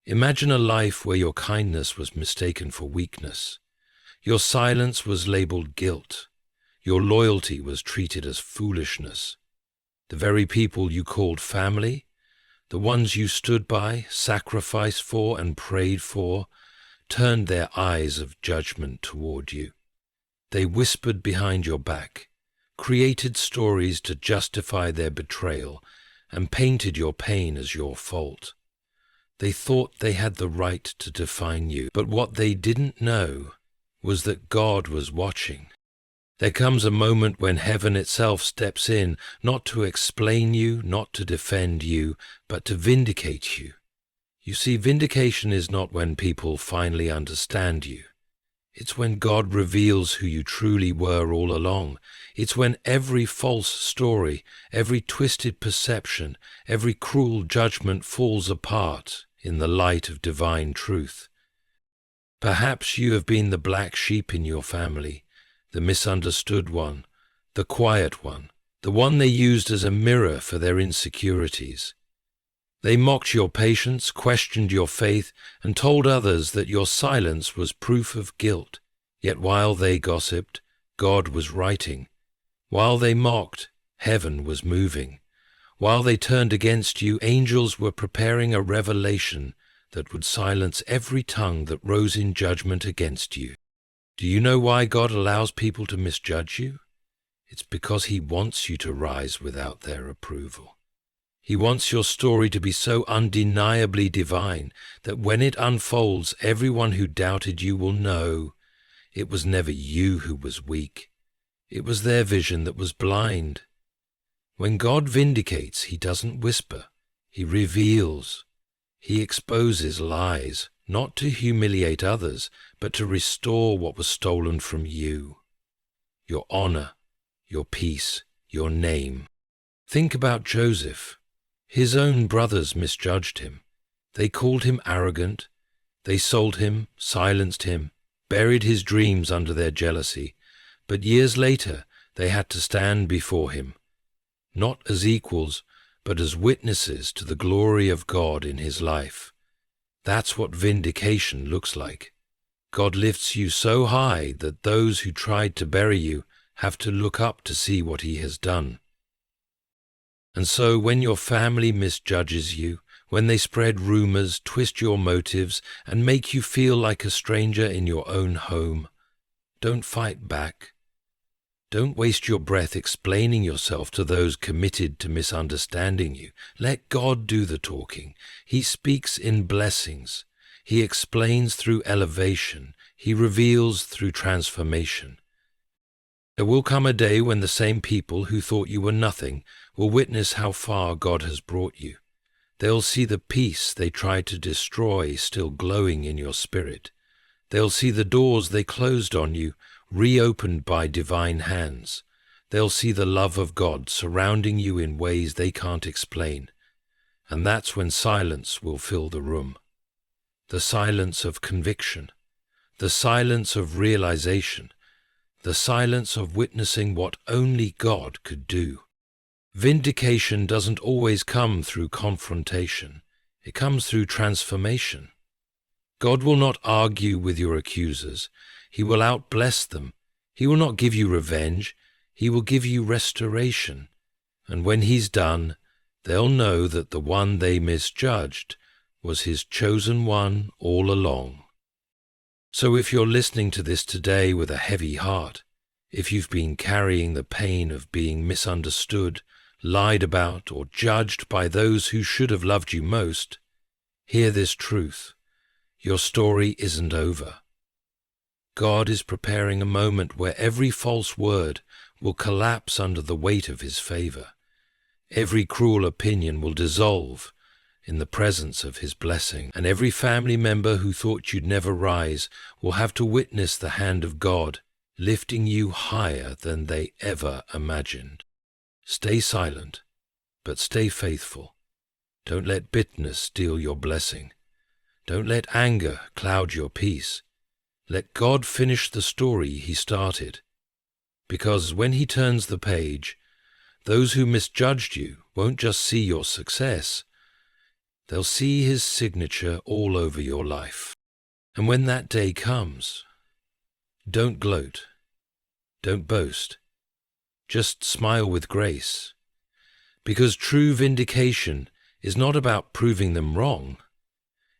Imagine a life where your kindness was mistaken for weakness. Your silence was labeled guilt. Your loyalty was treated as foolishness. The very people you called family, the ones you stood by, sacrificed for, and prayed for, turned their eyes of judgment toward you. They whispered behind your back, created stories to justify their betrayal, and painted your pain as your fault. They thought they had the right to define you, but what they didn't know was that God was watching. There comes a moment when heaven itself steps in, not to explain you, not to defend you, but to vindicate you. You see, vindication is not when people finally understand you. It's when God reveals who you truly were all along. It's when every false story, every twisted perception, every cruel judgment falls apart in the light of divine truth. Perhaps you have been the black sheep in your family, the misunderstood one, the quiet one, the one they used as a mirror for their insecurities. They mocked your patience, questioned your faith, and told others that your silence was proof of guilt. Yet while they gossiped, God was writing. While they mocked, heaven was moving. While they turned against you, angels were preparing a revelation that would silence every tongue that rose in judgment against you. Do you know why God allows people to misjudge you? It's because He wants you to rise without their approval. He wants your story to be so undeniably divine that when it unfolds, everyone who doubted you will know it was never you who was weak. It was their vision that was blind. When God vindicates, He doesn't whisper. He reveals. He exposes lies, not to humiliate others, but to restore what was stolen from you. Your honor, your peace, your name. Think about Joseph. His own brothers misjudged him. They called him arrogant. They sold him, silenced him, buried his dreams under their jealousy. But years later, they had to stand before him, not as equals, but as witnesses to the glory of God in his life. That's what vindication looks like. God lifts you so high that those who tried to bury you have to look up to see what He has done. And so when your family misjudges you, when they spread rumors, twist your motives, and make you feel like a stranger in your own home, don't fight back. Don't waste your breath explaining yourself to those committed to misunderstanding you. Let God do the talking. He speaks in blessings. He explains through elevation. He reveals through transformation. There will come a day when the same people who thought you were nothing will witness how far God has brought you. They'll see the peace they tried to destroy still glowing in your spirit. They'll see the doors they closed on you reopened by divine hands. They'll see the love of God surrounding you in ways they can't explain. And that's when silence will fill the room. The silence of conviction, the silence of realization, the silence of witnessing what only God could do. Vindication doesn't always come through confrontation. It comes through transformation. God will not argue with your accusers. He will outbless them. He will not give you revenge. He will give you restoration. And when He's done, they'll know that the one they misjudged was His chosen one all along. So if you're listening to this today with a heavy heart, if you've been carrying the pain of being misunderstood, lied about, or judged by those who should have loved you most, hear this truth. Your story isn't over. God is preparing a moment where every false word will collapse under the weight of His favor. Every cruel opinion will dissolve in the presence of His blessing, and every family member who thought you'd never rise will have to witness the hand of God lifting you higher than they ever imagined. Stay silent, but stay faithful. Don't let bitterness steal your blessing. Don't let anger cloud your peace. Let God finish the story He started. Because when He turns the page, those who misjudged you won't just see your success. They'll see his signature all over your life. And when that day comes, don't gloat, don't boast, just smile with grace, because true vindication is not about proving them wrong.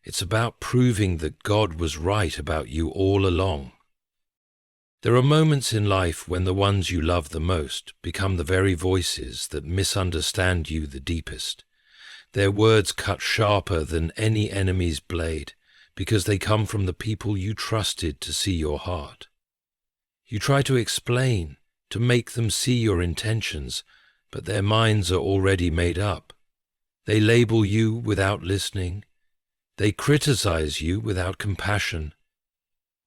It's about proving that God was right about you all along. There are moments in life when the ones you love the most become the very voices that misunderstand you the deepest. Their words cut sharper than any enemy's blade, because they come from the people you trusted to see your heart. You try to explain, to make them see your intentions, but their minds are already made up. They label you without listening. They criticize you without compassion.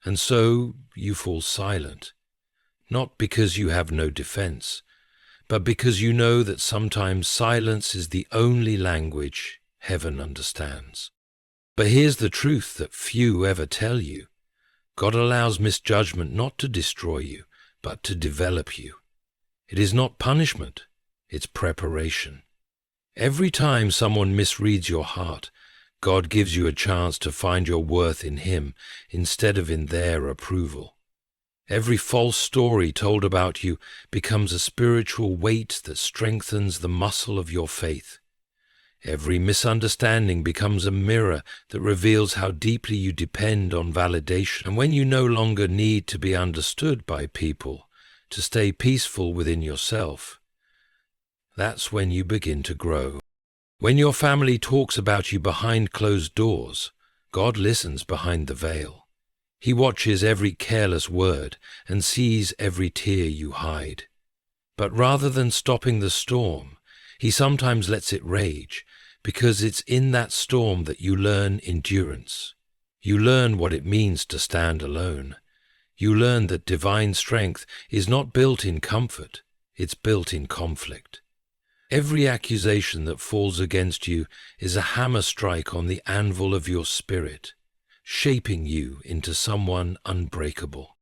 And so you fall silent, not because you have no defense, but because you know that sometimes silence is the only language heaven understands. But here's the truth that few ever tell you. God allows misjudgment not to destroy you, but to develop you. It is not punishment, it's preparation. Every time someone misreads your heart, God gives you a chance to find your worth in Him instead of in their approval. Every false story told about you becomes a spiritual weight that strengthens the muscle of your faith. Every misunderstanding becomes a mirror that reveals how deeply you depend on validation. And when you no longer need to be understood by people to stay peaceful within yourself, that's when you begin to grow. When your family talks about you behind closed doors, God listens behind the veil. He watches every careless word and sees every tear you hide. But rather than stopping the storm, He sometimes lets it rage, because it's in that storm that you learn endurance. You learn what it means to stand alone. You learn that divine strength is not built in comfort, it's built in conflict. Every accusation that falls against you is a hammer strike on the anvil of your spirit, shaping you into someone unbreakable.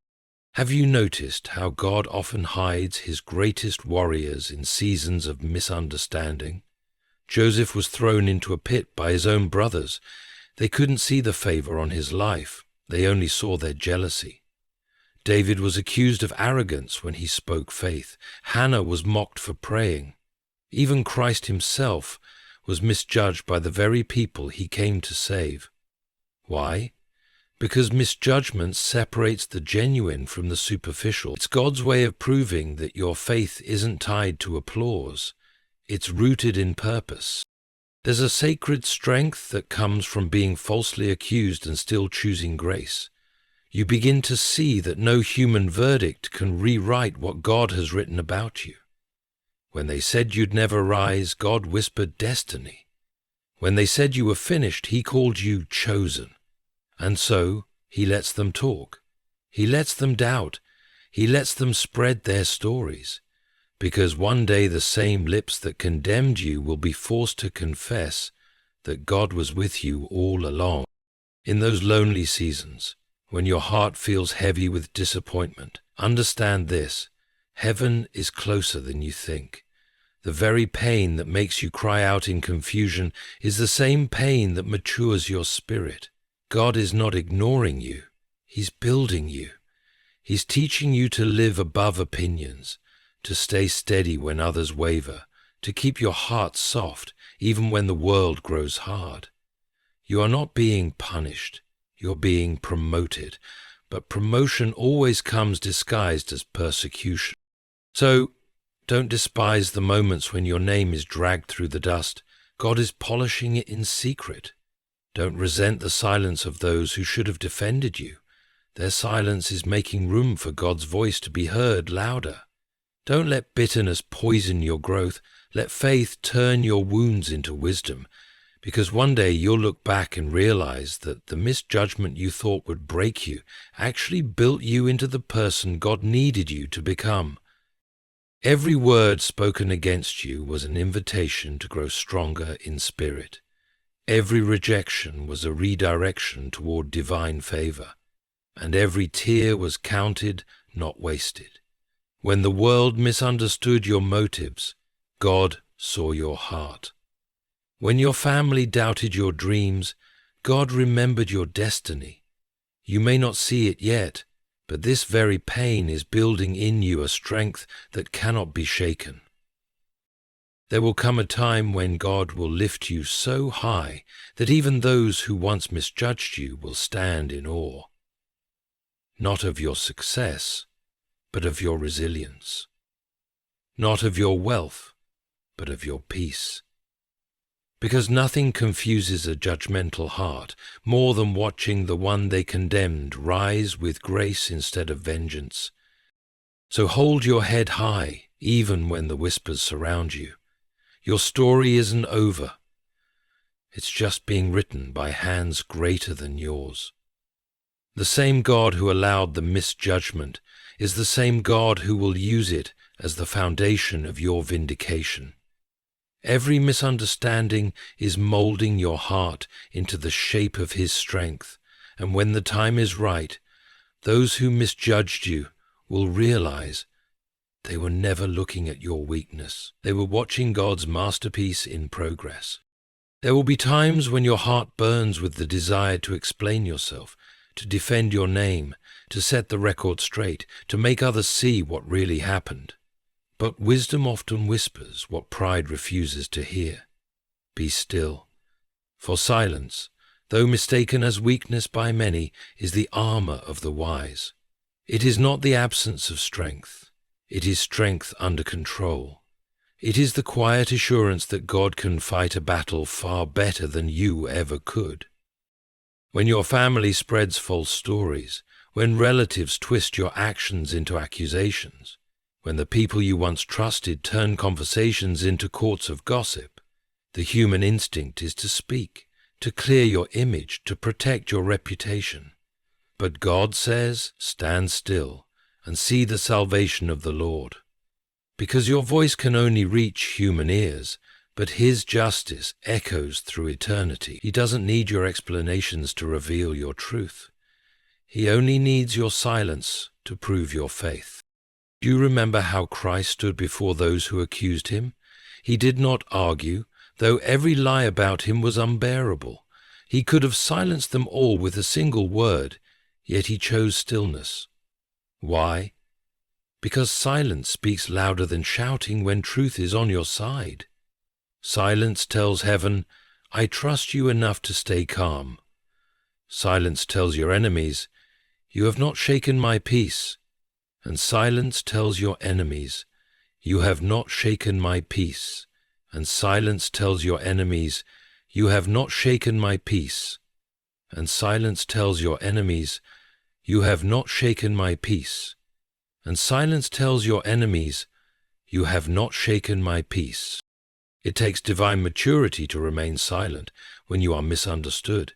Have you noticed how God often hides His greatest warriors in seasons of misunderstanding? Joseph was thrown into a pit by his own brothers. They couldn't see the favor on his life. They only saw their jealousy. David was accused of arrogance when he spoke faith. Hannah was mocked for praying. Even Christ Himself was misjudged by the very people He came to save. Why? Because misjudgment separates the genuine from the superficial. It's God's way of proving that your faith isn't tied to applause. It's rooted in purpose. There's a sacred strength that comes from being falsely accused and still choosing grace. You begin to see that no human verdict can rewrite what God has written about you. When they said you'd never rise, God whispered destiny. When they said you were finished, He called you chosen. And so He lets them talk. He lets them doubt. He lets them spread their stories. Because one day the same lips that condemned you will be forced to confess that God was with you all along. In those lonely seasons, when your heart feels heavy with disappointment, understand this: heaven is closer than you think. The very pain that makes you cry out in confusion is the same pain that matures your spirit. God is not ignoring you. He's building you. He's teaching you to live above opinions, to stay steady when others waver, to keep your heart soft even when the world grows hard. You are not being punished, you're being promoted, but promotion always comes disguised as persecution. So, don't despise the moments when your name is dragged through the dust. God is polishing it in secret. Don't resent the silence of those who should have defended you. Their silence is making room for God's voice to be heard louder. Don't let bitterness poison your growth. Let faith turn your wounds into wisdom, because one day you'll look back and realize that the misjudgment you thought would break you actually built you into the person God needed you to become. Every word spoken against you was an invitation to grow stronger in spirit. Every rejection was a redirection toward divine favor, and every tear was counted, not wasted. When the world misunderstood your motives, God saw your heart. When your family doubted your dreams, God remembered your destiny. You may not see it yet, but this very pain is building in you a strength that cannot be shaken. There will come a time when God will lift you so high that even those who once misjudged you will stand in awe. Not of your success, but of your resilience. Not of your wealth, but of your peace. Because nothing confuses a judgmental heart more than watching the one they condemned rise with grace instead of vengeance. So hold your head high, even when the whispers surround you. Your story isn't over. It's just being written by hands greater than yours. The same God who allowed the misjudgment is the same God who will use it as the foundation of your vindication. Every misunderstanding is molding your heart into the shape of His strength, and when the time is right, those who misjudged you will realize they were never looking at your weakness. They were watching God's masterpiece in progress. There will be times when your heart burns with the desire to explain yourself, to defend your name, to set the record straight, to make others see what really happened. But wisdom often whispers what pride refuses to hear. Be still, for silence, though mistaken as weakness by many, is the armor of the wise. It is not the absence of strength. It is strength under control. It is the quiet assurance that God can fight a battle far better than you ever could. When your family spreads false stories, when relatives twist your actions into accusations, when the people you once trusted turn conversations into courts of gossip, the human instinct is to speak, to clear your image, to protect your reputation. But God says, stand still and see the salvation of the Lord. Because your voice can only reach human ears, but His justice echoes through eternity. He doesn't need your explanations to reveal your truth. He only needs your silence to prove your faith. Do you remember how Christ stood before those who accused Him? He did not argue, though every lie about Him was unbearable. He could have silenced them all with a single word, yet He chose stillness. Why? Because silence speaks louder than shouting when truth is on your side. Silence tells heaven, I trust you enough to stay calm. Silence tells your enemies, you have not shaken my peace. And silence tells your enemies, you have not shaken my peace. And silence tells your enemies, you have not shaken my peace. And silence tells your enemies, you have not shaken my peace. And silence tells your enemies, you have not shaken my peace. It takes divine maturity to remain silent when you are misunderstood.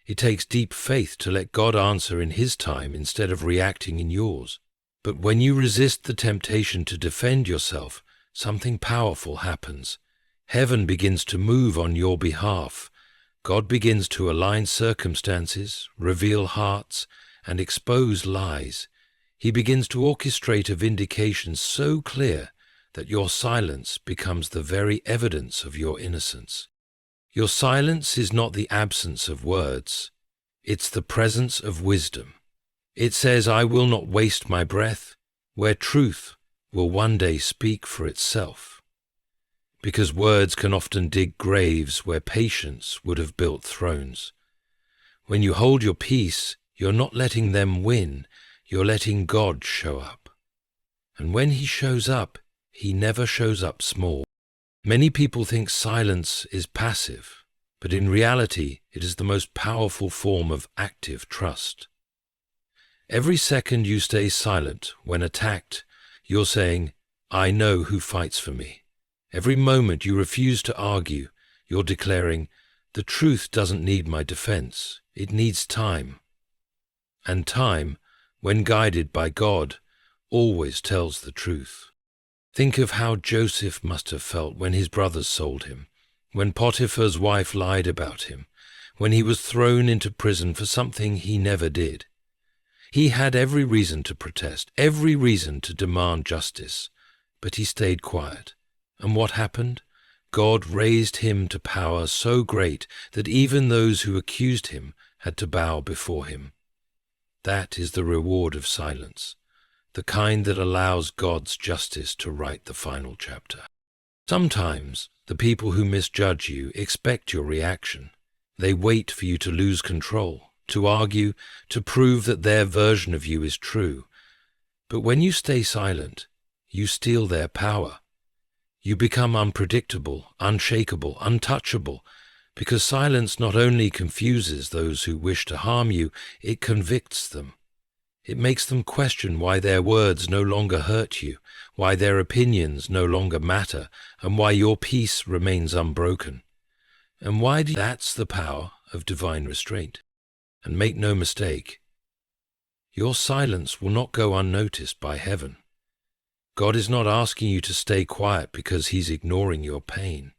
It takes deep faith to let God answer in His time instead of reacting in yours. But when you resist the temptation to defend yourself, something powerful happens. Heaven begins to move on your behalf. God begins to align circumstances, reveal hearts, and expose lies. He begins to orchestrate a vindication so clear that your silence becomes the very evidence of your innocence. Your silence is not the absence of words. It's the presence of wisdom. It says, I will not waste my breath, where truth will one day speak for itself. Because words can often dig graves where patience would have built thrones. When you hold your peace, you're not letting them win, you're letting God show up. And when He shows up, He never shows up small. Many people think silence is passive, but in reality, it is the most powerful form of active trust. Every second you stay silent when attacked, you're saying, I know who fights for me. Every moment you refuse to argue, you're declaring, the truth doesn't need my defense, it needs time. And time, when guided by God, always tells the truth. Think of how Joseph must have felt when his brothers sold him, when Potiphar's wife lied about him, when he was thrown into prison for something he never did. He had every reason to protest, every reason to demand justice, but he stayed quiet. And what happened? God raised him to power so great that even those who accused him had to bow before him. That is the reward of silence, the kind that allows God's justice to write the final chapter. Sometimes the people who misjudge you expect your reaction. They wait for you to lose control, to argue, to prove that their version of you is true. But when you stay silent, you steal their power. You become unpredictable, unshakable, untouchable, because silence not only confuses those who wish to harm you, it convicts them. It makes them question why their words no longer hurt you, why their opinions no longer matter, and why your peace remains unbroken. And that's the power of divine restraint. And make no mistake, your silence will not go unnoticed by heaven. God is not asking you to stay quiet because he's ignoring your pain.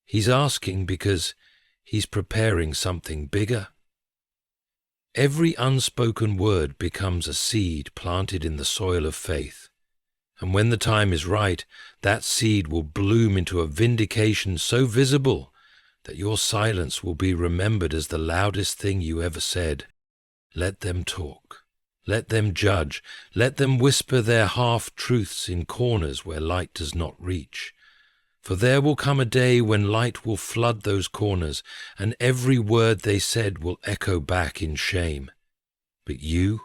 He's asking because he's preparing something bigger. Every unspoken word becomes a seed planted in the soil of faith. And when the time is right, that seed will bloom into a vindication so visible that your silence will be remembered as the loudest thing you ever said. Let them talk. Let them judge. Let them whisper their half-truths in corners where light does not reach. For there will come a day when light will flood those corners, and every word they said will echo back in shame. But you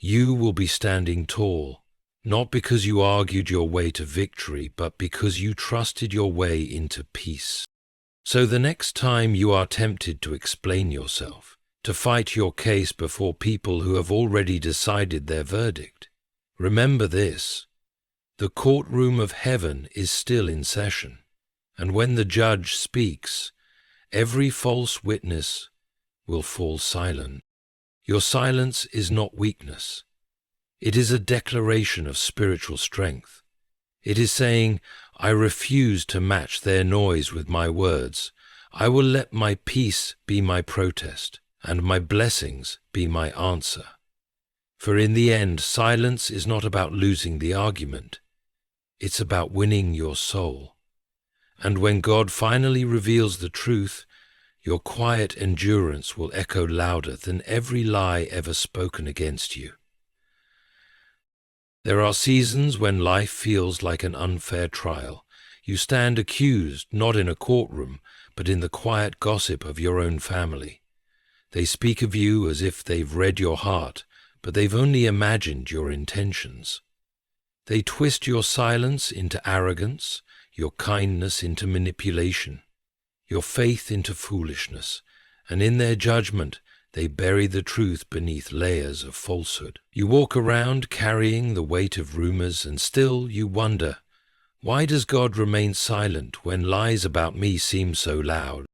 will be standing tall, not because you argued your way to victory, but because you trusted your way into peace. So the next time you are tempted to explain yourself, to fight your case before people who have already decided their verdict, remember this. The courtroom of heaven is still in session, and when the judge speaks, every false witness will fall silent. Your silence is not weakness. It is a declaration of spiritual strength. It is saying, I refuse to match their noise with my words. I will let my peace be my protest, and my blessings be my answer. For in the end, silence is not about losing the argument. It's about winning your soul. And when God finally reveals the truth, your quiet endurance will echo louder than every lie ever spoken against you. There are seasons when life feels like an unfair trial. You stand accused, not in a courtroom, but in the quiet gossip of your own family. They speak of you as if they've read your heart, but they've only imagined your intentions. They twist your silence into arrogance, your kindness into manipulation, your faith into foolishness, and in their judgment they bury the truth beneath layers of falsehood. You walk around carrying the weight of rumors, and still you wonder, why does God remain silent when lies about me seem so loud?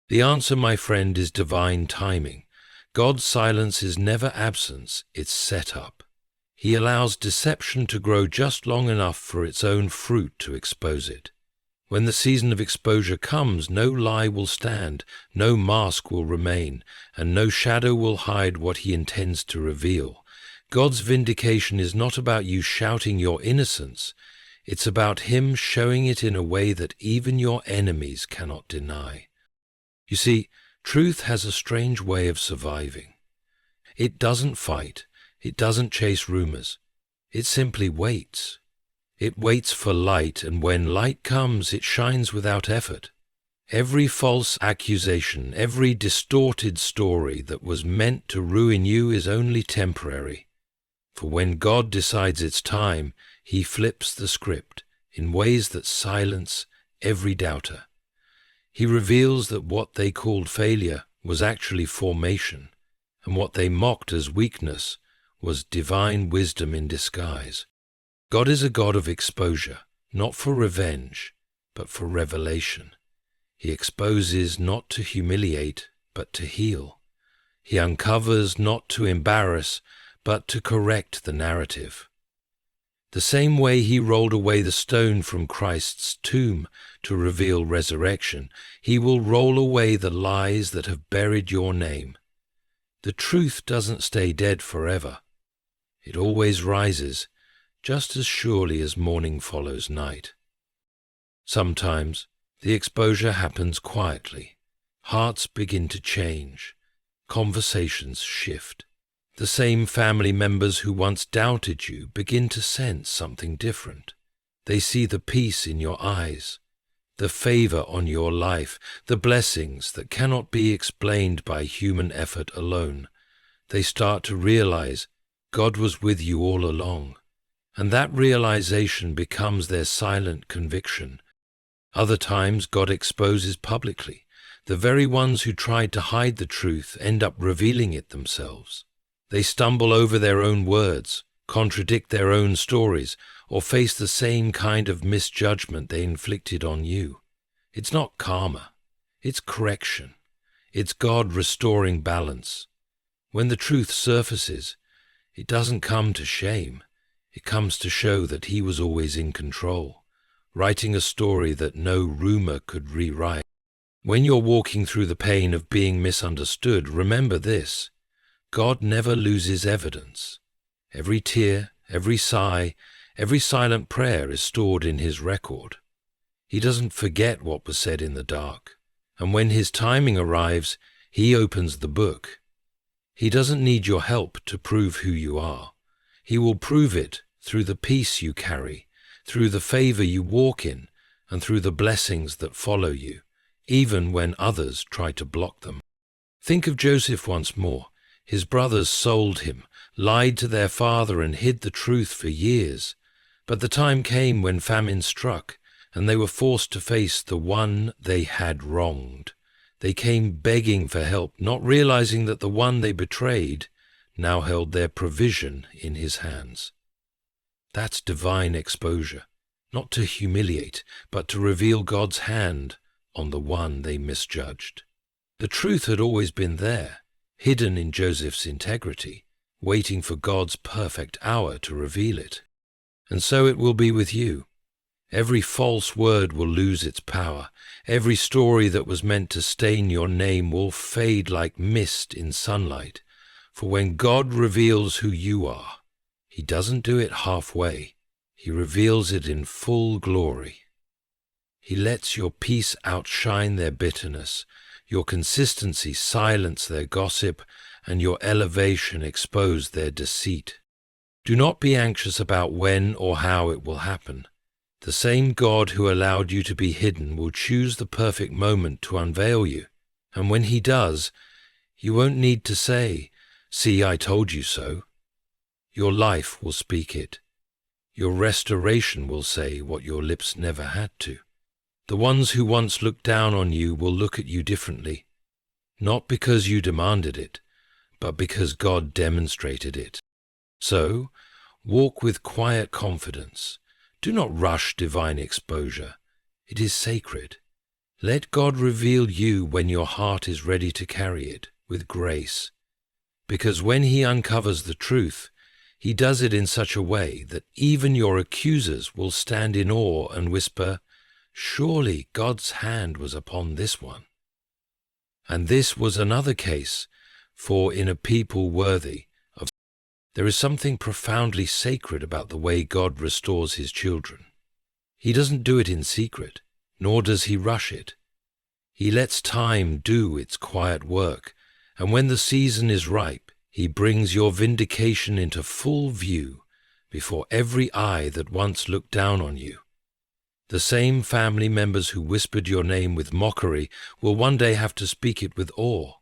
The answer, my friend, is divine timing. God's silence is never absence, it's set up. He allows deception to grow just long enough for its own fruit to expose it. When the season of exposure comes, no lie will stand, no mask will remain, and no shadow will hide what he intends to reveal. God's vindication is not about you shouting your innocence. It's about him showing it in a way that even your enemies cannot deny. You see, truth has a strange way of surviving. It doesn't fight. It doesn't chase rumors. It simply waits. It waits for light, and when light comes, it shines without effort. Every false accusation, every distorted story that was meant to ruin you is only temporary. For when God decides it's time, he flips the script in ways that silence every doubter. He reveals that what they called failure was actually formation, and what they mocked as weakness was divine wisdom in disguise. God is a God of exposure, not for revenge, but for revelation. He exposes not to humiliate, but to heal. He uncovers not to embarrass, but to correct the narrative. The same way he rolled away the stone from Christ's tomb to reveal resurrection, he will roll away the lies that have buried your name. The truth doesn't stay dead forever. It always rises, just as surely as morning follows night. Sometimes The exposure happens quietly. Hearts begin to change. Conversations shift. The same family members who once doubted you begin to sense something different. They see the peace in your eyes, the favor on your life, the blessings that cannot be explained by human effort alone. They start to realize God was with you all along, and that realization becomes their silent conviction. Other times God exposes publicly. The very ones who tried to hide the truth end up revealing it themselves. They stumble over their own words, contradict their own stories, or face the same kind of misjudgment they inflicted on you. It's not karma. It's correction. It's God restoring balance. When the truth surfaces, it doesn't come to shame. It comes to show that He was always in control, writing a story that no rumor could rewrite. When you're walking through the pain of being misunderstood, remember this: God never loses evidence. Every tear, every sigh, every silent prayer is stored in His record. He doesn't forget what was said in the dark, and when His timing arrives, He opens the book. He doesn't need your help to prove who you are. He will prove it through the peace you carry, through the favor you walk in, and through the blessings that follow you, even when others try to block them. Think of Joseph once more. His brothers sold him, lied to their father, and hid the truth for years. But the time came when famine struck, and they were forced to face the one they had wronged. They came begging for help, not realizing that the one they betrayed now held their provision in his hands. That's divine exposure, not to humiliate, but to reveal God's hand on the one they misjudged. The truth had always been there, hidden in Joseph's integrity, waiting for God's perfect hour to reveal it. And so it will be with you. Every false word will lose its power. Every story that was meant to stain your name will fade like mist in sunlight. For when God reveals who you are, He doesn't do it halfway. He reveals it in full glory. He lets your peace outshine their bitterness, your consistency silence their gossip, and your elevation expose their deceit. Do not be anxious about when or how it will happen. The same God who allowed you to be hidden will choose the perfect moment to unveil you, and when He does, you won't need to say, "See, I told you so." Your life will speak it. Your restoration will say what your lips never had to. The ones who once looked down on you will look at you differently, not because you demanded it, but because God demonstrated it. So, walk with quiet confidence. Do not rush divine exposure. It is sacred. Let God reveal you when your heart is ready to carry it, with grace. Because when He uncovers the truth, He does it in such a way that even your accusers will stand in awe and whisper, "Surely God's hand was upon this one." And this was another case, for in a people worthy of there is something profoundly sacred about the way God restores His children. He doesn't do it in secret, nor does He rush it. He lets time do its quiet work, and when the season is ripe, He brings your vindication into full view before every eye that once looked down on you. The same family members who whispered your name with mockery will one day have to speak it with awe.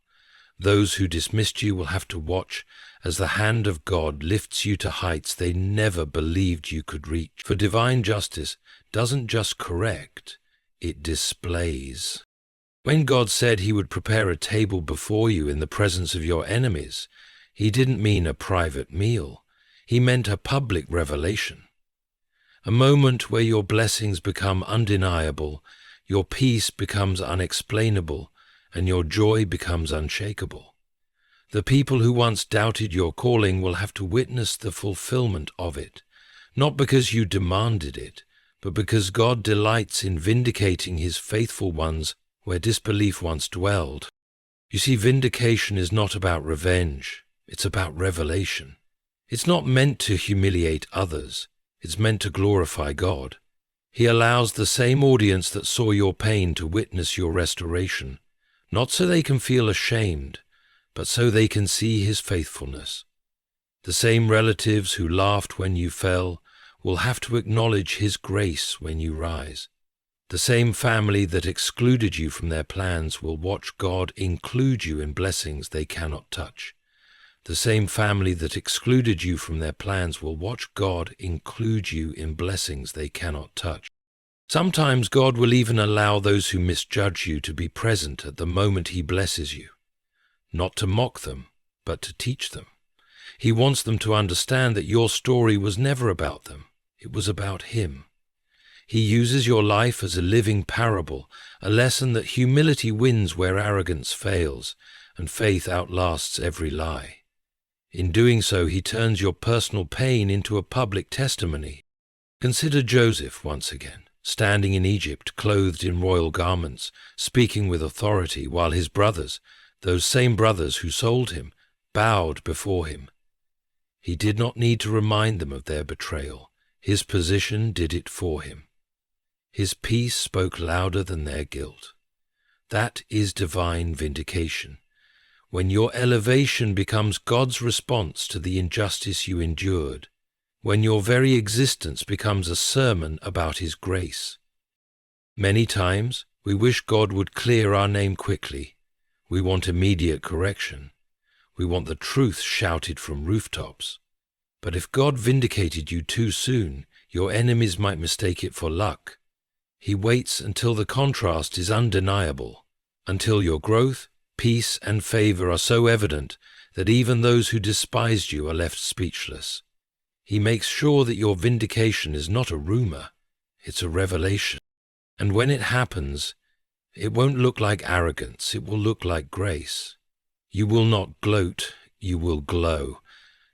Those who dismissed you will have to watch as the hand of God lifts you to heights they never believed you could reach. For divine justice doesn't just correct, it displays. When God said He would prepare a table before you in the presence of your enemies, He didn't mean a private meal. He meant a public revelation. A moment where your blessings become undeniable, your peace becomes unexplainable, and your joy becomes unshakable. The people who once doubted your calling will have to witness the fulfillment of it, not because you demanded it, but because God delights in vindicating His faithful ones where disbelief once dwelled. You see, vindication is not about revenge, it's about revelation. It's not meant to humiliate others. It's meant to glorify God. He allows the same audience that saw your pain to witness your restoration, not so they can feel ashamed, but so they can see His faithfulness. The same relatives who laughed when you fell will have to acknowledge His grace when you rise. The same family that excluded you from their plans will watch God include you in blessings they cannot touch. The same family that excluded you from their plans will watch God include you in blessings they cannot touch. Sometimes God will even allow those who misjudge you to be present at the moment He blesses you, not to mock them, but to teach them. He wants them to understand that your story was never about them, it was about Him. He uses your life as a living parable, a lesson that humility wins where arrogance fails, and faith outlasts every lie. In doing so, He turns your personal pain into a public testimony. Consider Joseph once again, standing in Egypt, clothed in royal garments, speaking with authority, while his brothers, those same brothers who sold him, bowed before him. He did not need to remind them of their betrayal. His position did it for him. His peace spoke louder than their guilt. That is divine vindication. When your elevation becomes God's response to the injustice you endured, when your very existence becomes a sermon about His grace. Many times we wish God would clear our name quickly. We want immediate correction. We want the truth shouted from rooftops. But if God vindicated you too soon, your enemies might mistake it for luck. He waits until the contrast is undeniable, until your growth, peace, and favor are so evident that even those who despised you are left speechless. He makes sure that your vindication is not a rumor, it's a revelation. And when it happens, it won't look like arrogance, it will look like grace. You will not gloat, you will glow.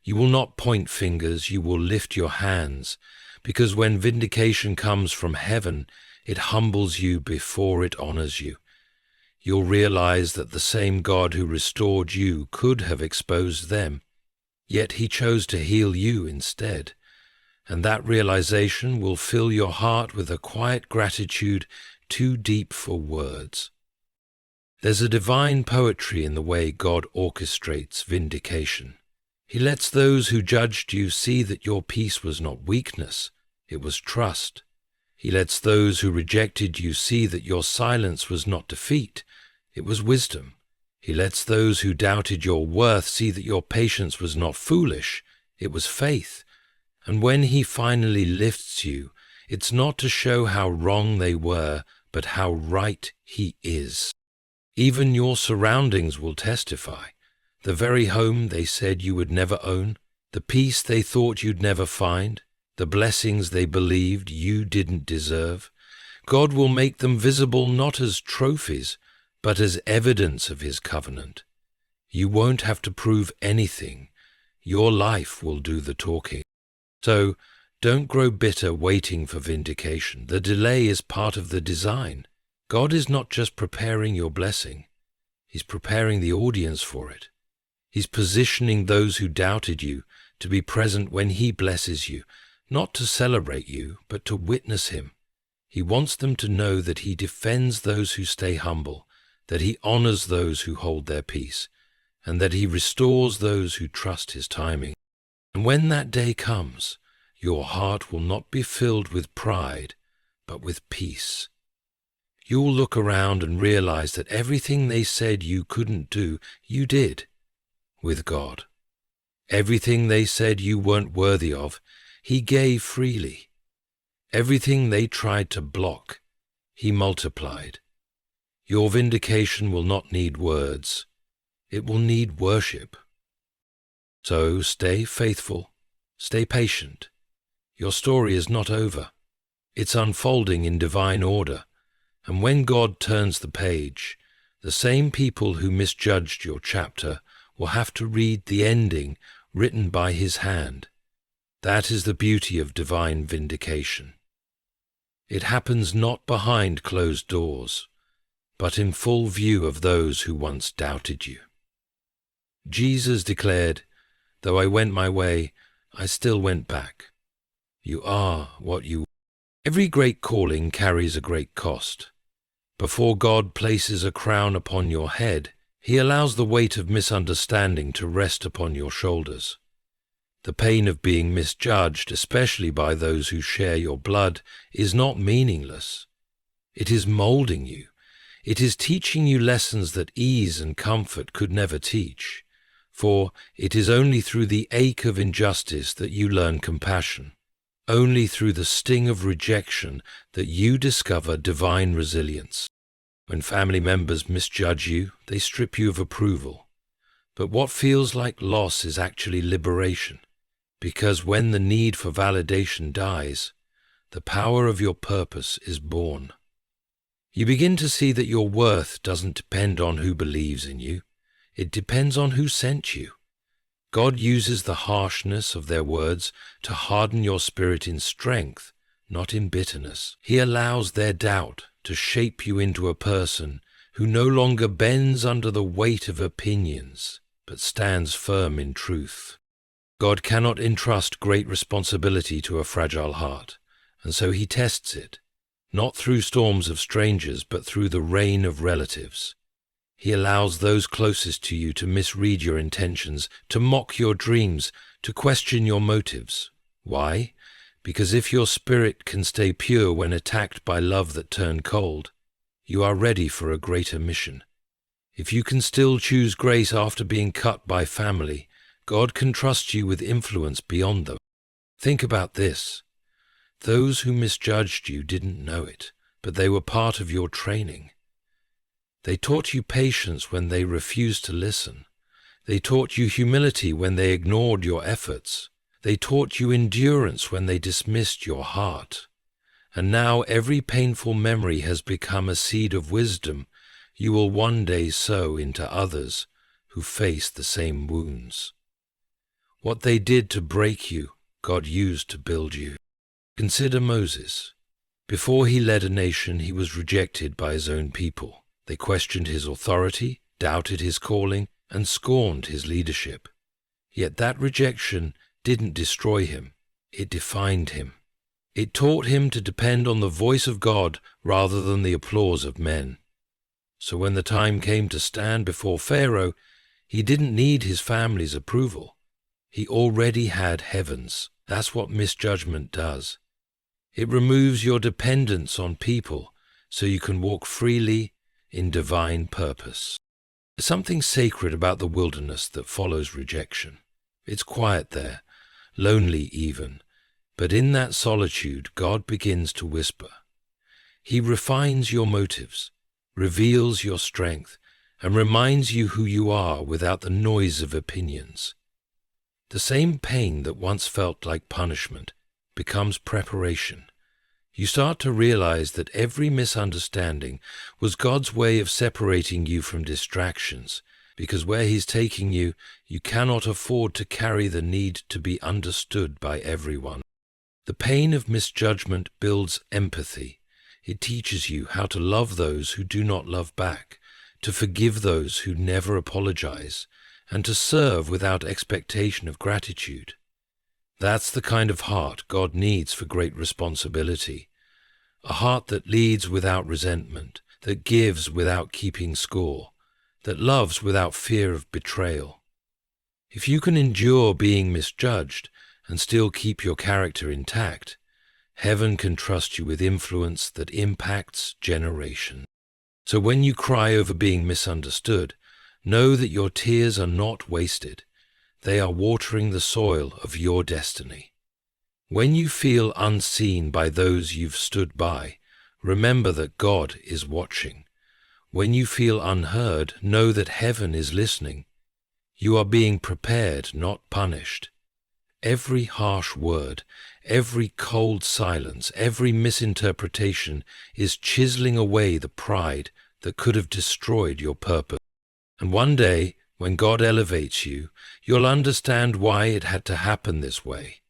You will not point fingers, you will lift your hands, because when vindication comes from heaven, it humbles you before it honors you. You'll realize that the same God who restored you could have exposed them, yet He chose to heal you instead. And that realization will fill your heart with a quiet gratitude too deep for words. There's a divine poetry in the way God orchestrates vindication. He lets those who judged you see that your peace was not weakness, it was trust. He lets those who rejected you see that your silence was not defeat, it was wisdom. He lets those who doubted your worth see that your patience was not foolish, it was faith. And when He finally lifts you, it's not to show how wrong they were, but how right He is. Even your surroundings will testify. The very home they said you would never own, the peace they thought you'd never find, the blessings they believed you didn't deserve, God will make them visible not as trophies, but as evidence of His covenant. You won't have to prove anything. Your life will do the talking. So, don't grow bitter waiting for vindication. The delay is part of the design. God is not just preparing your blessing. He's preparing the audience for it. He's positioning those who doubted you to be present when He blesses you, not to celebrate you, but to witness Him. He wants them to know that He defends those who stay humble, that He honors those who hold their peace, and that He restores those who trust His timing. And when that day comes, your heart will not be filled with pride, but with peace. You'll look around and realize that everything they said you couldn't do, you did, with God. Everything they said you weren't worthy of, He gave freely. Everything they tried to block, He multiplied. Your vindication will not need words. It will need worship. So stay faithful, stay patient. Your story is not over. It's unfolding in divine order. And when God turns the page, the same people who misjudged your chapter will have to read the ending written by His hand. That is the beauty of divine vindication. It happens not behind closed doors, but in full view of those who once doubted you. Jesus declared, "Though I went my way, I still went back. You are what you Every great calling carries a great cost. Before God places a crown upon your head, He allows the weight of misunderstanding to rest upon your shoulders. The pain of being misjudged, especially by those who share your blood, is not meaningless. It is molding you. It is teaching you lessons that ease and comfort could never teach. For it is only through the ache of injustice that you learn compassion. Only through the sting of rejection that you discover divine resilience. When family members misjudge you, they strip you of approval. But what feels like loss is actually liberation, because when the need for validation dies, the power of your purpose is born. You begin to see that your worth doesn't depend on who believes in you. It depends on who sent you. God uses the harshness of their words to harden your spirit in strength, not in bitterness. He allows their doubt to shape you into a person who no longer bends under the weight of opinions, but stands firm in truth. God cannot entrust great responsibility to a fragile heart, and so He tests it, not through storms of strangers, but through the rain of relatives. He allows those closest to you to misread your intentions, to mock your dreams, to question your motives. Why? Because if your spirit can stay pure when attacked by love that turned cold, you are ready for a greater mission. If you can still choose grace after being cut by family, God can trust you with influence beyond them. Think about this. Those who misjudged you didn't know it, but they were part of your training. They taught you patience when they refused to listen. They taught you humility when they ignored your efforts. They taught you endurance when they dismissed your heart. And now every painful memory has become a seed of wisdom you will one day sow into others who face the same wounds. What they did to break you, God used to build you. Consider Moses. Before he led a nation, he was rejected by his own people. They questioned his authority, doubted his calling, and scorned his leadership. Yet that rejection didn't destroy him. It defined him. It taught him to depend on the voice of God rather than the applause of men. So when the time came to stand before Pharaoh, he didn't need his family's approval. He already had heaven's. That's what misjudgment does. It removes your dependence on people so you can walk freely in divine purpose. There's something sacred about the wilderness that follows rejection. It's quiet there, lonely even, but in that solitude God begins to whisper. He refines your motives, reveals your strength, and reminds you who you are without the noise of opinions. The same pain that once felt like punishment becomes preparation. You start to realize that every misunderstanding was God's way of separating you from distractions, because where He's taking you, you cannot afford to carry the need to be understood by everyone. The pain of misjudgment builds empathy. It teaches you how to love those who do not love back, to forgive those who never apologize, and to serve without expectation of gratitude. That's the kind of heart God needs for great responsibility. A heart that leads without resentment, that gives without keeping score, that loves without fear of betrayal. If you can endure being misjudged and still keep your character intact, heaven can trust you with influence that impacts generations. So when you cry over being misunderstood, know that your tears are not wasted. They are watering the soil of your destiny. When you feel unseen by those you've stood by, remember that God is watching. When you feel unheard, know that heaven is listening. You are being prepared, not punished. Every harsh word, every cold silence, every misinterpretation is chiseling away the pride that could have destroyed your purpose. And one day, when God elevates you, you'll understand why it had to happen this way.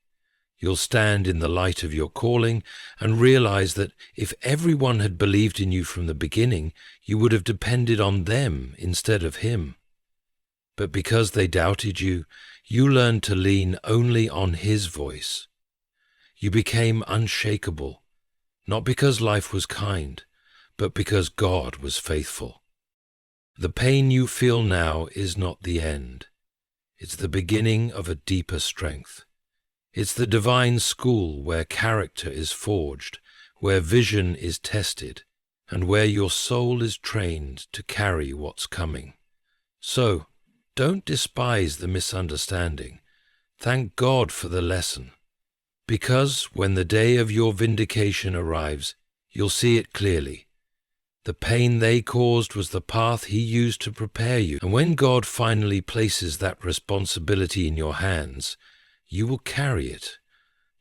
You'll stand in the light of your calling and realize that if everyone had believed in you from the beginning, you would have depended on them instead of Him. But because they doubted you, you learned to lean only on His voice. You became unshakable, not because life was kind, but because God was faithful. The pain you feel now is not the end. It's the beginning of a deeper strength. It's the divine school where character is forged, where vision is tested, and where your soul is trained to carry what's coming. So, don't despise the misunderstanding. Thank God for the lesson. Because when the day of your vindication arrives, you'll see it clearly. The pain they caused was the path He used to prepare you, and when God finally places that responsibility in your hands, you will carry it,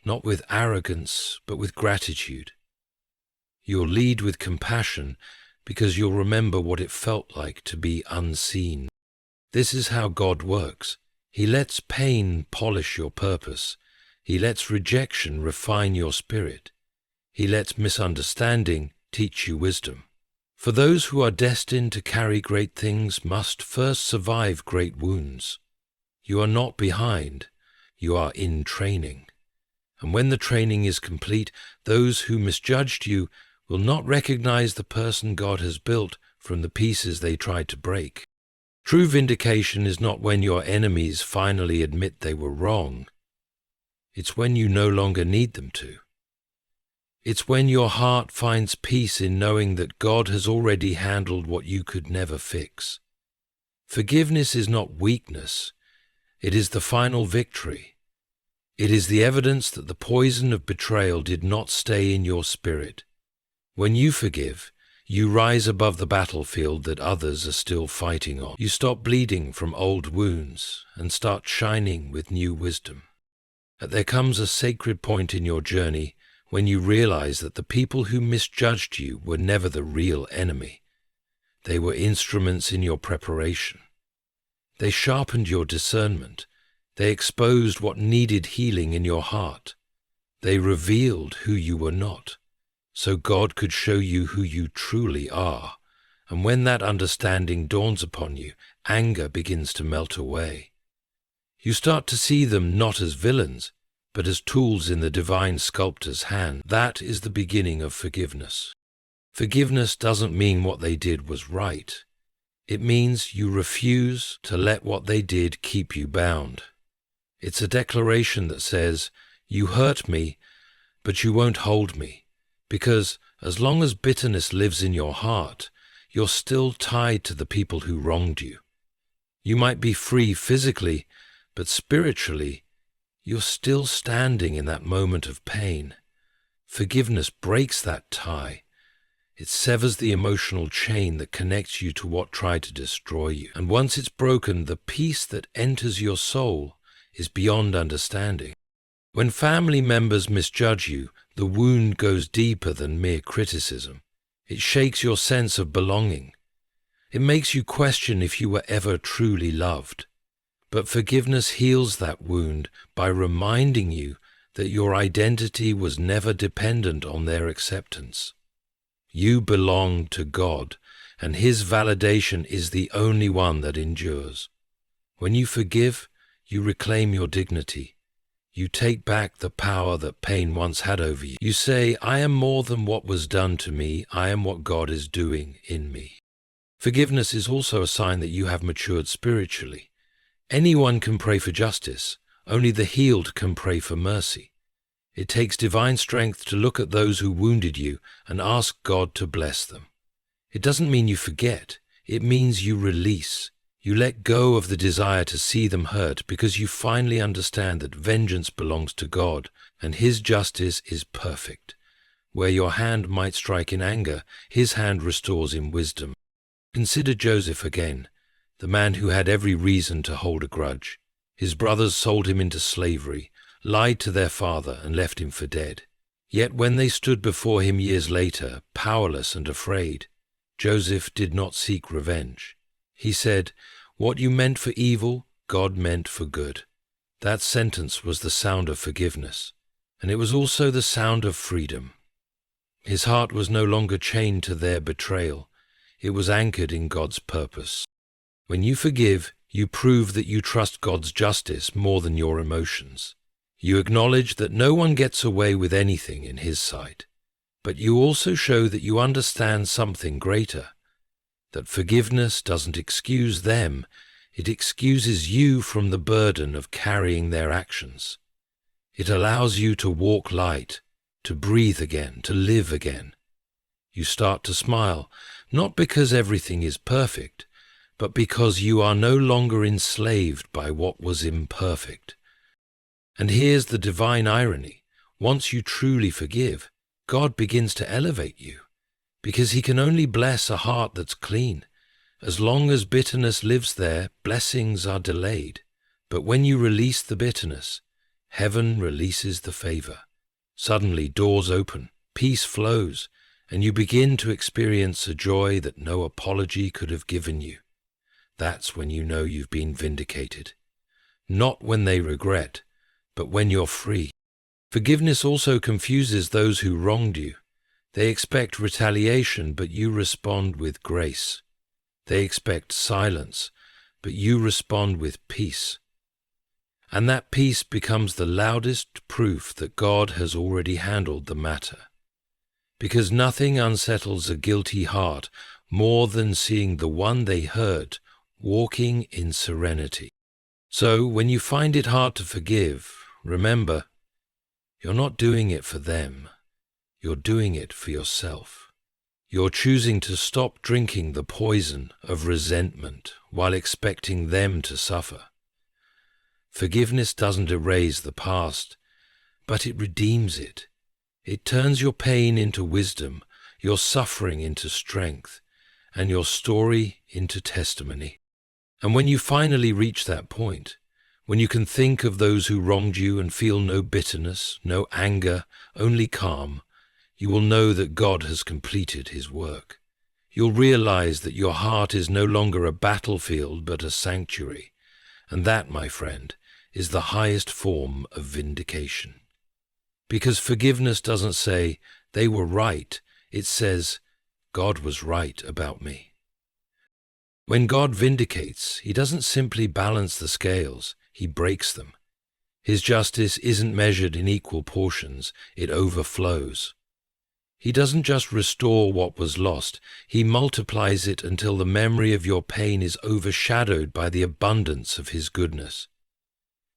not with arrogance, but with gratitude. You'll lead with compassion because you'll remember what it felt like to be unseen. This is how God works. He lets pain polish your purpose. He lets rejection refine your spirit. He lets misunderstanding teach you wisdom. For those who are destined to carry great things must first survive great wounds. You are not behind, you are in training. And when the training is complete, those who misjudged you will not recognize the person God has built from the pieces they tried to break. True vindication is not when your enemies finally admit they were wrong. It's when you no longer need them to. It's when your heart finds peace in knowing that God has already handled what you could never fix. Forgiveness is not weakness. It is the final victory. It is the evidence that the poison of betrayal did not stay in your spirit. When you forgive, you rise above the battlefield that others are still fighting on. You stop bleeding from old wounds and start shining with new wisdom. But there comes a sacred point in your journey when you realize that the people who misjudged you were never the real enemy. They were instruments in your preparation. They sharpened your discernment. They exposed what needed healing in your heart. They revealed who you were not, so God could show you who you truly are. And when that understanding dawns upon you, anger begins to melt away. You start to see them not as villains, but as tools in the divine sculptor's hand. That is the beginning of forgiveness. Forgiveness doesn't mean what they did was right. It means you refuse to let what they did keep you bound. It's a declaration that says, you hurt me, but you won't hold me, because as long as bitterness lives in your heart, you're still tied to the people who wronged you. You might be free physically, but spiritually, you're still standing in that moment of pain. Forgiveness breaks that tie. It severs the emotional chain that connects you to what tried to destroy you. And once it's broken, the peace that enters your soul is beyond understanding. When family members misjudge you, the wound goes deeper than mere criticism. It shakes your sense of belonging. It makes you question if you were ever truly loved. But forgiveness heals that wound by reminding you that your identity was never dependent on their acceptance. You belong to God, and His validation is the only one that endures. When you forgive, you reclaim your dignity. You take back the power that pain once had over you. You say, I am more than what was done to me. I am what God is doing in me. Forgiveness is also a sign that you have matured spiritually. Anyone can pray for justice. Only the healed can pray for mercy. It takes divine strength to look at those who wounded you and ask God to bless them. It doesn't mean you forget. It means you release. You let go of the desire to see them hurt because you finally understand that vengeance belongs to God and His justice is perfect. Where your hand might strike in anger, His hand restores in wisdom. Consider Joseph again, the man who had every reason to hold a grudge. His brothers sold him into slavery, lied to their father, and left him for dead. Yet when they stood before him years later, powerless and afraid, Joseph did not seek revenge. He said, "What you meant for evil, God meant for good." That sentence was the sound of forgiveness, and it was also the sound of freedom. His heart was no longer chained to their betrayal. It was anchored in God's purpose. When you forgive, you prove that you trust God's justice more than your emotions. You acknowledge that no one gets away with anything in His sight. but you also show that you understand something greater, that forgiveness doesn't excuse them, it excuses you from the burden of carrying their actions. It allows you to walk light, to breathe again, to live again. You start to smile, not because everything is perfect, but because you are no longer enslaved by what was imperfect. And here's the divine irony. Once you truly forgive, God begins to elevate you, because He can only bless a heart that's clean. As long as bitterness lives there, blessings are delayed. But when you release the bitterness, heaven releases the favor. Suddenly doors open, peace flows, and you begin to experience a joy that no apology could have given you. That's when you know you've been vindicated. Not when they regret, but when you're free. Forgiveness also confuses those who wronged you. They expect retaliation, but you respond with grace. They expect silence, but you respond with peace. And that peace becomes the loudest proof that God has already handled the matter. Because nothing unsettles a guilty heart more than seeing the one they hurt walking in serenity. So when you find it hard to forgive, remember, you're not doing it for them. You're doing it for yourself. You're choosing to stop drinking the poison of resentment while expecting them to suffer. Forgiveness doesn't erase the past, but it redeems it. It turns your pain into wisdom, your suffering into strength, and your story into testimony. And when you finally reach that point, when you can think of those who wronged you and feel no bitterness, no anger, only calm, you will know that God has completed His work. You'll realize that your heart is no longer a battlefield but a sanctuary, and that, my friend, is the highest form of vindication. Because forgiveness doesn't say, they were right, it says, God was right about me. When God vindicates, He doesn't simply balance the scales, He breaks them. His justice isn't measured in equal portions, it overflows. He doesn't just restore what was lost, He multiplies it until the memory of your pain is overshadowed by the abundance of His goodness.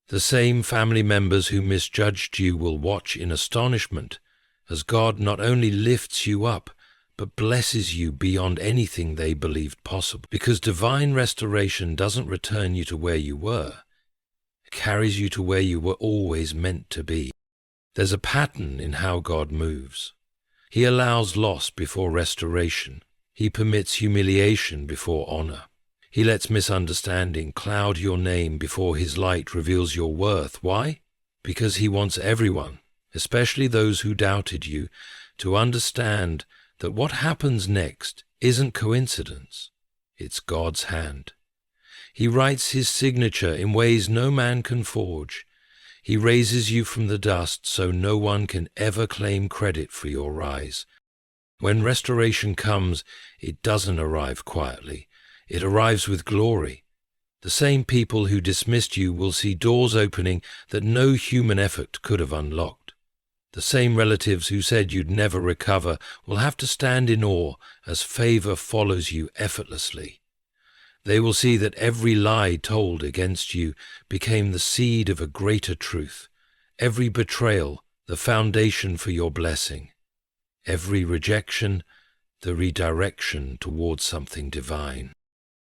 The same family members who misjudged you will watch in astonishment as God not only lifts you up, but blesses you beyond anything they believed possible. Because divine restoration doesn't return you to where you were, it carries you to where you were always meant to be. There's a pattern in how God moves. He allows loss before restoration. He permits humiliation before honor. He lets misunderstanding cloud your name before His light reveals your worth. Why? Because He wants everyone, especially those who doubted you, to understand that what happens next isn't coincidence, it's God's hand. He writes His signature in ways no man can forge. He raises you from the dust so no one can ever claim credit for your rise. When restoration comes, it doesn't arrive quietly. It arrives with glory. The same people who dismissed you will see doors opening that no human effort could have unlocked. The same relatives who said you'd never recover will have to stand in awe as favor follows you effortlessly. They will see that every lie told against you became the seed of a greater truth, every betrayal the foundation for your blessing, every rejection the redirection towards something divine.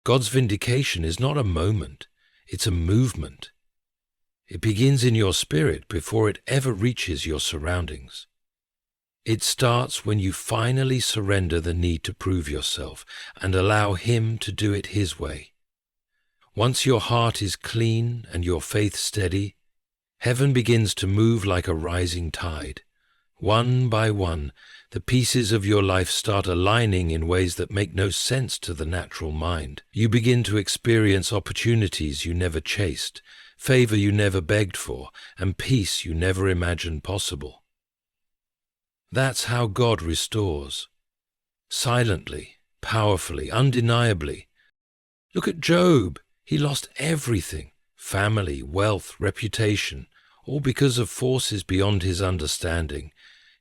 God's vindication is not a moment, it's a movement. It begins in your spirit before it ever reaches your surroundings. It starts when you finally surrender the need to prove yourself and allow Him to do it His way. Once your heart is clean and your faith steady, heaven begins to move like a rising tide. One by one, the pieces of your life start aligning in ways that make no sense to the natural mind. You begin to experience opportunities you never chased, favor you never begged for, and peace you never imagined possible. That's how God restores. Silently, powerfully, undeniably. Look at Job. He lost everything, family, wealth, reputation, all because of forces beyond his understanding.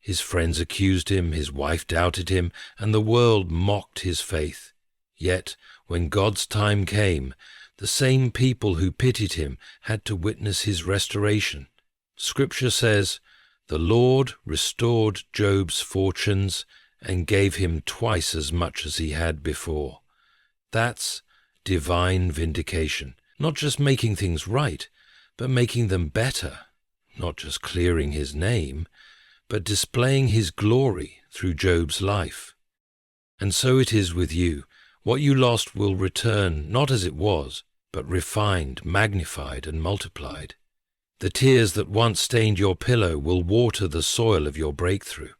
His friends accused him, his wife doubted him, and the world mocked his faith. Yet, when God's time came, the same people who pitied him had to witness his restoration. Scripture says, "The Lord restored Job's fortunes and gave him twice as much as he had before." That's divine vindication, not just making things right, but making them better, not just clearing his name, but displaying his glory through Job's life. And so it is with you. What you lost will return not as it was, but refined, magnified, and multiplied. The tears that once stained your pillow will water the soil of your breakthrough.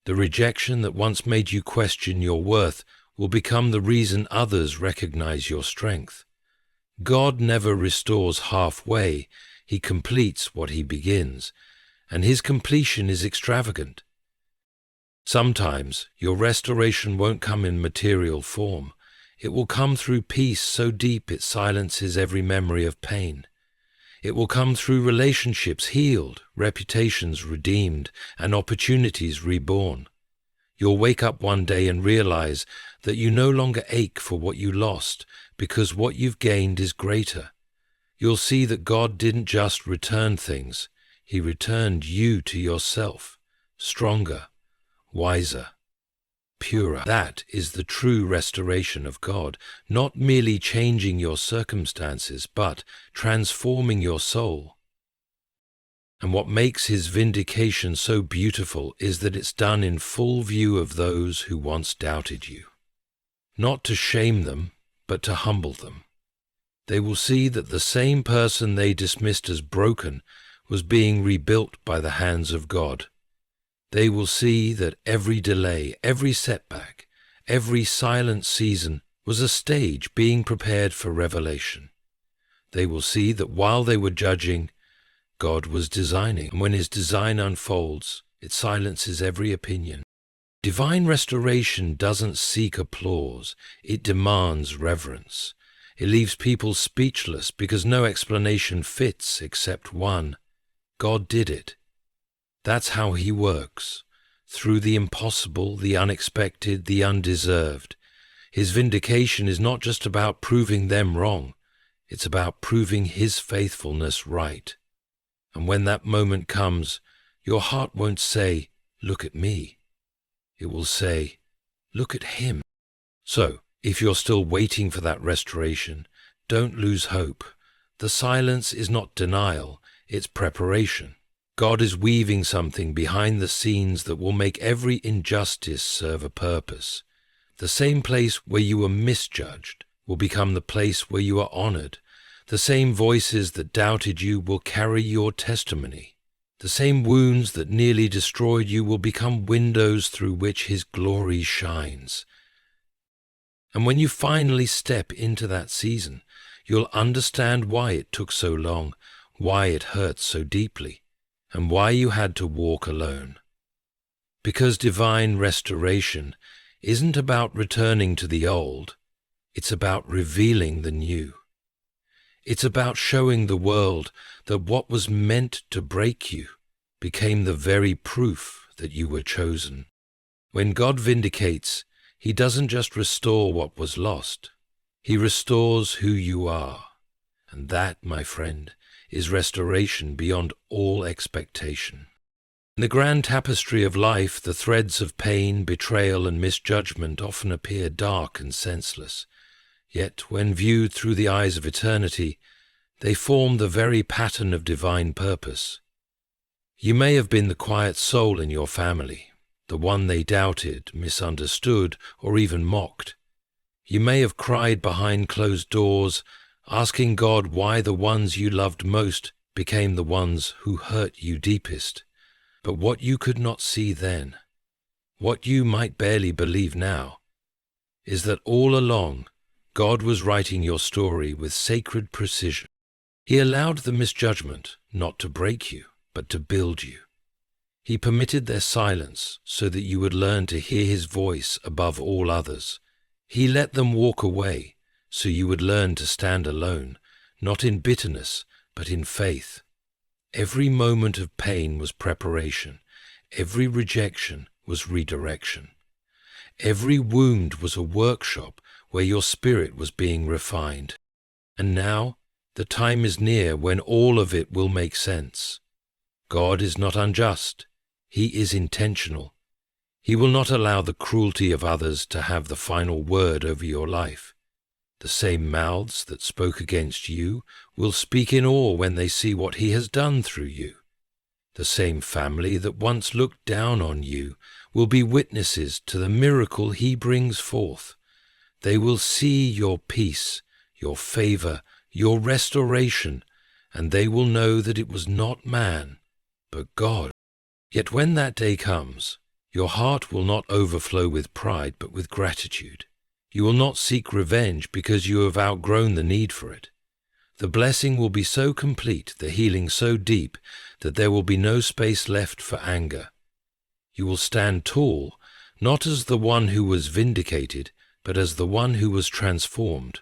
The rejection that once made you question your worth will become the reason others recognize your strength. God never restores halfway. He completes what he begins, and his completion is extravagant. Sometimes your restoration won't come in material form. It will come through peace so deep it silences every memory of pain. It will come through relationships healed, reputations redeemed, and opportunities reborn. You'll wake up one day and realize that you no longer ache for what you lost, because what you've gained is greater. You'll see that God didn't just return things, he returned you to yourself, stronger, wiser, purer. That is the true restoration of God, not merely changing your circumstances, but transforming your soul. And what makes his vindication so beautiful is that it's done in full view of those who once doubted you. Not to shame them, but to humble them. They will see that the same person they dismissed as broken was being rebuilt by the hands of God. They will see that every delay, every setback, every silent season was a stage being prepared for revelation. They will see that while they were judging, God was designing, and when his design unfolds, it silences every opinion. Divine restoration doesn't seek applause, it demands reverence. It leaves people speechless because no explanation fits except one: God did it. That's how he works, through the impossible, the unexpected, the undeserved. His vindication is not just about proving them wrong, it's about proving his faithfulness right. And when that moment comes, your heart won't say, "Look at me." It will say, "Look at him." So, if you're still waiting for that restoration, don't lose hope. The silence is not denial, it's preparation. God is weaving something behind the scenes that will make every injustice serve a purpose. The same place where you were misjudged will become the place where you are honored. The same voices that doubted you will carry your testimony. The same wounds that nearly destroyed you will become windows through which his glory shines. And when you finally step into that season, you'll understand why it took so long, why it hurt so deeply, and why you had to walk alone. Because divine restoration isn't about returning to the old, it's about revealing the new. It's about showing the world that what was meant to break you became the very proof that you were chosen. When God vindicates, he doesn't just restore what was lost, he restores who you are. And that, my friend, is restoration beyond all expectation. In the grand tapestry of life, the threads of pain, betrayal, and misjudgment often appear dark and senseless. Yet, when viewed through the eyes of eternity, they form the very pattern of divine purpose. You may have been the quiet soul in your family, the one they doubted, misunderstood, or even mocked. You may have cried behind closed doors, asking God why the ones you loved most became the ones who hurt you deepest. But what you could not see then, what you might barely believe now, is that all along God was writing your story with sacred precision. He allowed the misjudgment not to break you, but to build you. He permitted their silence so that you would learn to hear his voice above all others. He let them walk away so you would learn to stand alone, not in bitterness, but in faith. Every moment of pain was preparation. Every rejection was redirection. Every wound was a workshop where your spirit was being refined. And now, the time is near when all of it will make sense. God is not unjust. He is intentional. He will not allow the cruelty of others to have the final word over your life. The same mouths that spoke against you will speak in awe when they see what He has done through you. The same family that once looked down on you will be witnesses to the miracle He brings forth. They will see your peace, your favor, your restoration, and they will know that it was not man, but God. Yet when that day comes, your heart will not overflow with pride, but with gratitude. You will not seek revenge because you have outgrown the need for it. The blessing will be so complete, the healing so deep, that there will be no space left for anger. You will stand tall, not as the one who was vindicated, but as the one who was transformed.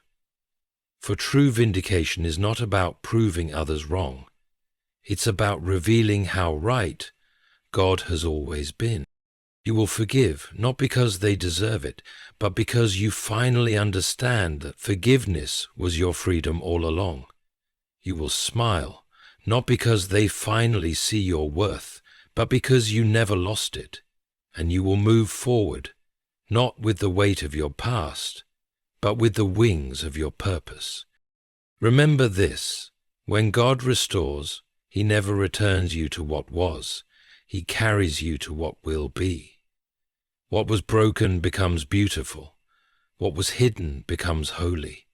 For true vindication is not about proving others wrong. It's about revealing how right God has always been. You will forgive, not because they deserve it, but because you finally understand that forgiveness was your freedom all along. You will smile, not because they finally see your worth, but because you never lost it. And you will move forward, not with the weight of your past, but with the wings of your purpose. Remember this: when God restores, He never returns you to what was. He carries you to what will be. What was broken becomes beautiful. What was hidden becomes holy.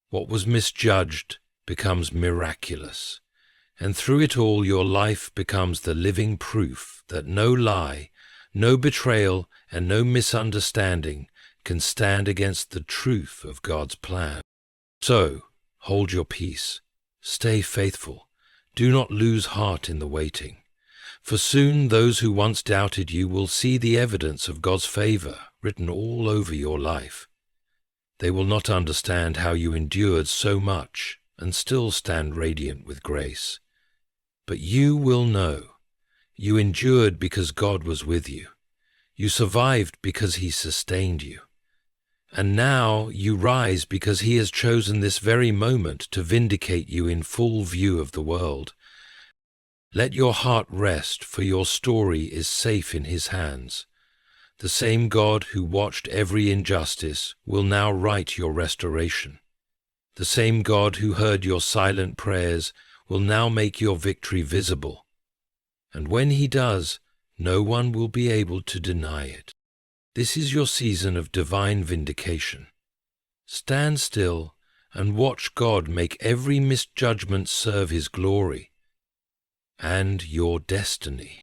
What was misjudged becomes miraculous. And through it all, your life becomes the living proof that no lie, no betrayal, and no misunderstanding can stand against the truth of God's plan. So, hold your peace. Stay faithful. Do not lose heart in the waiting. For soon those who once doubted you will see the evidence of God's favor written all over your life. They will not understand how you endured so much and still stand radiant with grace. But you will know. You endured because God was with you. You survived because He sustained you. And now you rise because He has chosen this very moment to vindicate you in full view of the world. Let your heart rest, for your story is safe in His hands. The same God who watched every injustice will now write your restoration. The same God who heard your silent prayers will now make your victory visible. And when He does, no one will be able to deny it. This is your season of divine vindication. Stand still and watch God make every misjudgment serve His glory and your destiny.